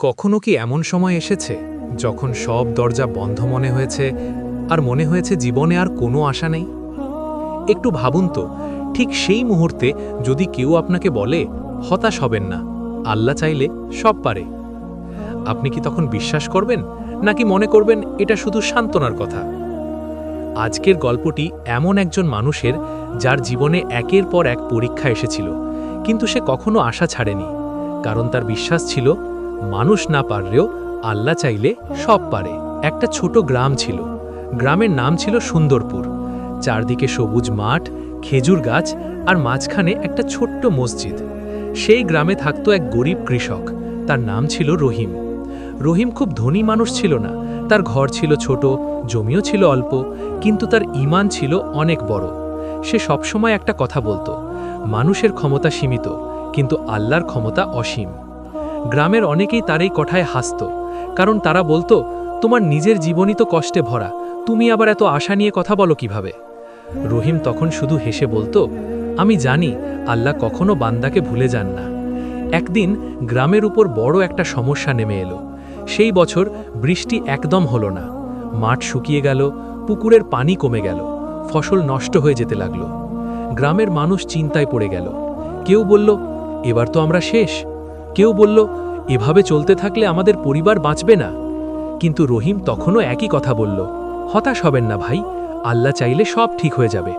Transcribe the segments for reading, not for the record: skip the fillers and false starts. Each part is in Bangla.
কখনো কি এমন সময় এসেছে যখন সব দরজা বন্ধ মনে হয়েছে আর মনে হয়েছে জীবনে আর কোনো আশা নেই? একটু ভাবুন তো, ঠিক সেই মুহূর্তে যদি কেউ আপনাকে বলে হতাশ হবেন না, আল্লাহ চাইলে সব পারে, আপনি কি তখন বিশ্বাস করবেন নাকি মনে করবেন এটা শুধু সান্ত্বনার কথা? আজকের গল্পটি এমন একজন মানুষের যার জীবনে একের পর এক পরীক্ষা এসেছিল, কিন্তু সে কখনো আশা ছাড়েনি, কারণ তার বিশ্বাস ছিল মানুষ না পারলেও আল্লাহ চাইলে সব পারে। একটা ছোট গ্রাম ছিল। গ্রামের নাম ছিল সুন্দরপুর। চারদিকে সবুজ মাঠ, খেজুর গাছ আর মাঝখানে একটা ছোট্ট মসজিদ। সেই গ্রামে থাকত এক গরিব কৃষক, তার নাম ছিল রহিম। রহিম খুব ধনী মানুষ ছিল না, তার ঘর ছিল ছোট, জমিও ছিল অল্প, কিন্তু তার ঈমান ছিল অনেক বড়। সে সবসময় একটা কথা বলতো, মানুষের ক্ষমতা সীমিত, কিন্তু আল্লাহর ক্ষমতা অসীম। গ্রামের অনেকেই তার এই কথায় হাসত, কারণ তারা বলতো, তোমার নিজের জীবনই তো কষ্টে ভরা, তুমি আবার এত আশা নিয়ে কথা বলো কিভাবে? রহিম তখন শুধু হেসে বলতো, আমি জানি আল্লাহ কখনো বান্দাকে ভুলে যান না। একদিন গ্রামের উপর বড় একটা সমস্যা নেমে এলো। সেই বছর বৃষ্টি একদম হলো না। মাঠ শুকিয়ে গেল, পুকুরের পানি কমে গেল, ফসল নষ্ট হয়ে যেতে লাগলো। গ্রামের মানুষ চিন্তায় পড়ে গেল। কেউ বলল, এবার তো আমরা শেষ। কেউ বলল, এভাবে চলতে থাকলে আমাদের পরিবার বাঁচবে না। কিন্তু রহিম তখনও একই কথা বলল, হতাশ হবেন না ভাই, আল্লাহ চাইলে সব ঠিক হয়ে যাবে।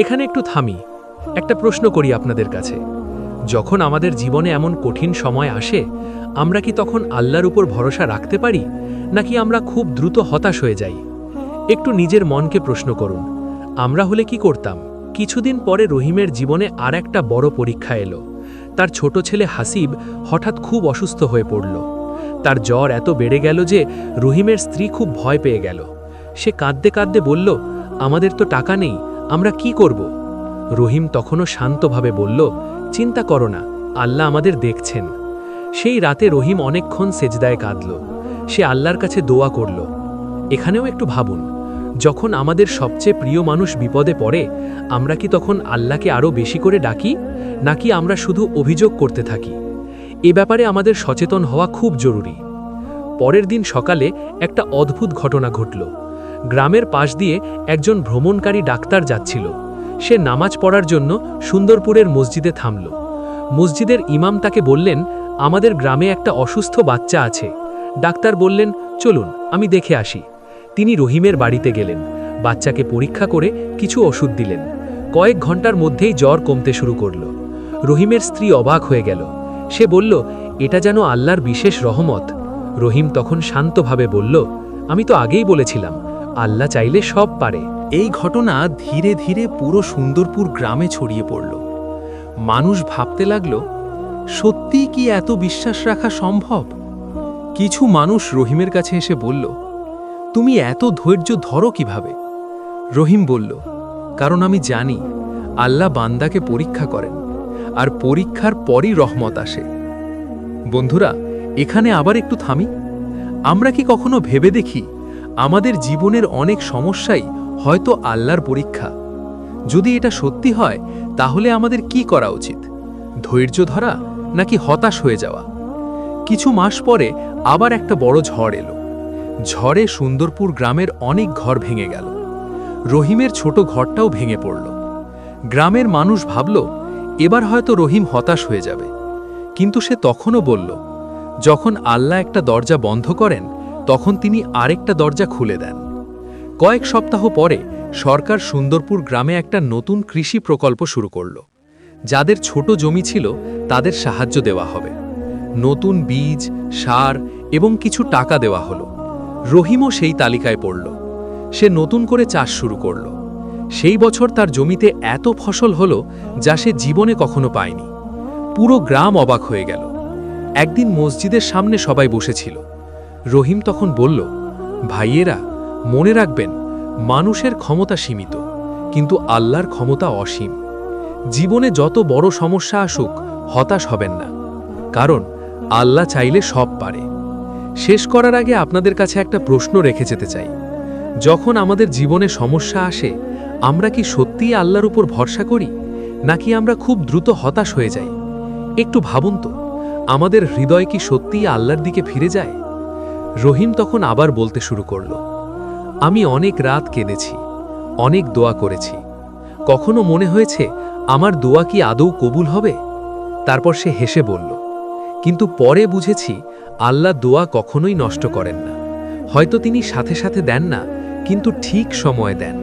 এখানে একটু থামি, একটা প্রশ্ন করি আপনাদের কাছে। যখন আমাদের জীবনে এমন কঠিন সময় আসে, আমরা কি তখন আল্লাহর উপর ভরসা রাখতে পারি, নাকি আমরা খুব দ্রুত হতাশ হয়ে যাই? একটু নিজের মনকে প্রশ্ন করুন, আমরা হলে কি করতাম? কিছুদিন পরে রহিমের জীবনে আর একটা বড় পরীক্ষা এলো। তার ছোট ছেলে হাসিব হঠাৎ খুব অসুস্থ হয়ে পড়ল। তার জ্বর এত বেড়ে গেল যে রহিমের স্ত্রী খুব ভয় পেয়ে গেল। সে কাঁদতে কাঁদতে বলল, আমাদের তো টাকা নেই, আমরা কি করব? রহিম তখনও শান্তভাবে বলল, চিন্তা করো না, আল্লাহ আমাদের দেখছেন। সেই রাতে রহিম অনেকক্ষণ সেজদায় কাঁদল। সে আল্লাহর কাছে দোয়া করল। এখানেও একটু ভাবুন, যখন আমাদের সবচেয়ে প্রিয় মানুষ বিপদে পড়ে, আমরা কি তখন আল্লাহকে আরও বেশি করে ডাকি, নাকি আমরা শুধু অভিযোগ করতে থাকি? এ ব্যাপারে আমাদের সচেতন হওয়া খুব জরুরি। পরের দিন সকালে একটা অদ্ভুত ঘটনা ঘটল। গ্রামের পাশ দিয়ে একজন ভ্রমণকারী ডাক্তার যাচ্ছিল। সে নামাজ পড়ার জন্য সুন্দরপুরের মসজিদে থামল। মসজিদের ইমাম তাকে বললেন, আমাদের গ্রামে একটা অসুস্থ বাচ্চা আছে। ডাক্তার বললেন, চলুন আমি দেখে আসি। তিনি রহিমের বাড়িতে গেলেন, বাচ্চাকে পরীক্ষা করে কিছু ওষুধ দিলেন। কয়েক ঘন্টার মধ্যেই জ্বর কমতে শুরু করল। রহিমের স্ত্রী অবাক হয়ে গেল। সে বলল, এটা যেন আল্লাহর বিশেষ রহমত। রহিম তখন শান্তভাবে বলল, আমি তো আগেই বলেছিলাম, আল্লাহ চাইলে সব পারে। এই ঘটনা ধীরে ধীরে পুরো সুন্দরপুর গ্রামে ছড়িয়ে পড়ল। মানুষ ভাবতে লাগল, সত্যিই কি এত বিশ্বাস রাখা সম্ভব? কিছু মানুষ রহিমের কাছে এসে বলল, তুমি এত ধৈর্য ধরো কিভাবে? রহিম বলল, কারণ আমি জানি আল্লাহ বান্দাকে পরীক্ষা করেন, আর পরীক্ষার পরই রহমত আসে। বন্ধুরা, এখানে আবার একটু থামি। আমরা কি কখনো ভেবে দেখি, আমাদের জীবনের অনেক সমস্যাই হয়তো আল্লাহর পরীক্ষা? যদি এটা সত্যি হয়, তাহলে আমাদের কি করা উচিত? ধৈর্য ধরা নাকি হতাশ হয়ে যাওয়া? কিছু মাস পরে আবার একটা বড় ঝড় এলো। ঝড়ে সুন্দরপুর গ্রামের অনেক ঘর ভেঙে গেল। রহিমের ছোট ঘরটাও ভেঙে পড়ল। গ্রামের মানুষ ভাবল, এবার হয়তো রহিম হতাশ হয়ে যাবে। কিন্তু সে তখনও বলল, যখন আল্লাহ একটা দরজা বন্ধ করেন, তখন তিনি আরেকটা দরজা খুলে দেন। কয়েক সপ্তাহ পরে সরকার সুন্দরপুর গ্রামে একটা নতুন কৃষি প্রকল্প শুরু করল। যাদের ছোট জমি ছিল, তাদের সাহায্য দেওয়া হবে। নতুন বীজ, সার এবং কিছু টাকা দেওয়া হলো। রহিমও সেই তালিকায় পড়ল। সে নতুন করে চাষ শুরু করল। সেই বছর তার জমিতে এত ফসল হলো, যা সে জীবনে কখনো পায়নি। পুরো গ্রাম অবাক হয়ে গেল। একদিন মসজিদের সামনে সবাই বসেছিল। রহিম তখন বলল, ভাইয়েরা, মনে রাখবেন, মানুষের ক্ষমতা সীমিত, কিন্তু আল্লাহর ক্ষমতা অসীম। জীবনে যত বড় সমস্যা আসুক, হতাশ হবেন না, কারণ আল্লাহ চাইলে সব পারে। শেষ করার আগে আপনাদের কাছে একটা প্রশ্ন রেখে যেতে চাই। যখন আমাদের জীবনে সমস্যা আসে, আমরা কি সত্যিই আল্লাহর উপর ভরসা করি, নাকি আমরা খুব দ্রুত হতাশ হয়ে যাই? একটু ভাবুন তো, আমাদের হৃদয় কি সত্যিই আল্লাহর দিকে ফিরে যায়? রহিম তখন আবার বলতে শুরু করল, আমি অনেক রাত কেঁদেছি, অনেক দোয়া করেছি। কখনো মনে হয়েছে আমার দোয়া কি আদৌ কবুল হবে? তারপর সে হেসে বলল, কিন্তু পরে বুঝেছি আল্লাহ দোয়া কখনোই নষ্ট করেন না। হয়তো তিনি সাথে সাথে দেন না, কিন্তু ঠিক সময়ে দেন।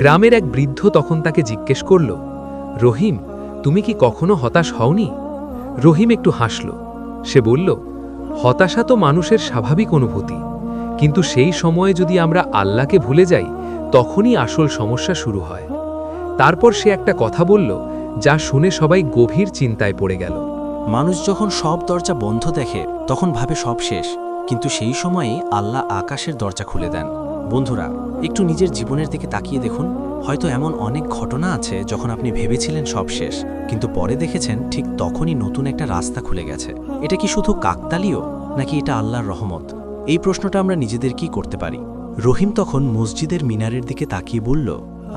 গ্রামের এক বৃদ্ধ তখন তাকে জিজ্ঞেস করল, রহিম, তুমি কি কখনো হতাশ হওনি? রহিম একটু হাসল। সে বলল, হতাশা তো মানুষের স্বাভাবিক অনুভূতি, কিন্তু সেই সময়ে যদি আমরা আল্লাহকে ভুলে যাই, তখনই আসল সমস্যা শুরু হয়। তারপর সে একটা কথা বলল, যা শুনে সবাই গভীর চিন্তায় পড়ে গেল। মানুষ যখন সব দরজা বন্ধ দেখে তখন ভাবে সব শেষ, কিন্তু সেই সময়েই আল্লাহ আকাশের দরজা খুলে দেন। বন্ধুরা, একটু নিজের জীবনের দিকে তাকিয়ে দেখুন। হয়তো এমন অনেক ঘটনা আছে যখন আপনি ভেবেছিলেন সব শেষ, কিন্তু পরে দেখেছেন ঠিক তখনই নতুন একটা রাস্তা খুলে গেছে। এটা কি শুধু কাকতালীয়, নাকি এটা আল্লাহর রহমত? এই প্রশ্নটা আমরা নিজেদেরকেই করতে পারি। রহিম তখন মসজিদের মিনারের দিকে তাকিয়ে বলল,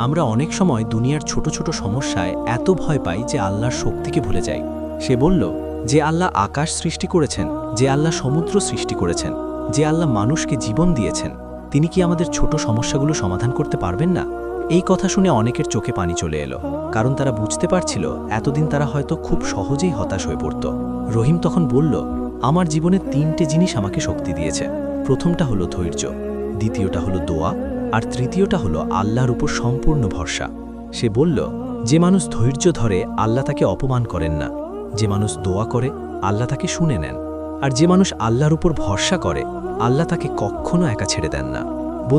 আমরা অনেক সময় দুনিয়ার ছোট ছোট সমস্যায় এত ভয় পাই যে আল্লাহর শক্তিকে ভুলে যাই। সে বলল, যে আল্লাহ আকাশ সৃষ্টি করেছেন, যে আল্লাহ সমুদ্র সৃষ্টি করেছেন, যে আল্লাহ মানুষকে জীবন দিয়েছেন, তিনি কি আমাদের ছোট সমস্যাগুলো সমাধান করতে পারবেন না? এই কথা শুনে অনেকের চোখে পানি চলে এলো, কারণ তারা বুঝতে পারছিল এতদিন তারা হয়তো খুব সহজেই হতাশ হয়ে পড়ত। রহিম তখন বলল, আমার জীবনে 3টে জিনিস আমাকে শক্তি দিয়েছে। প্রথমটা হলো ধৈর্য, দ্বিতীয়টা হলো দোয়া, আর তৃতীয়টা হলো আল্লাহর উপর সম্পূর্ণ ভরসা। সে বলল, যে মানুষ ধৈর্য ধরে আল্লাহ তাকে অপমান করেন না, যে মানুষ দোয়া করে আল্লাহ তাকে শুনে নেন, আর যে মানুষ আল্লাহর উপর ভরসা করে আল্লাহ তাকে কখনো একা ছেড়ে দেন না।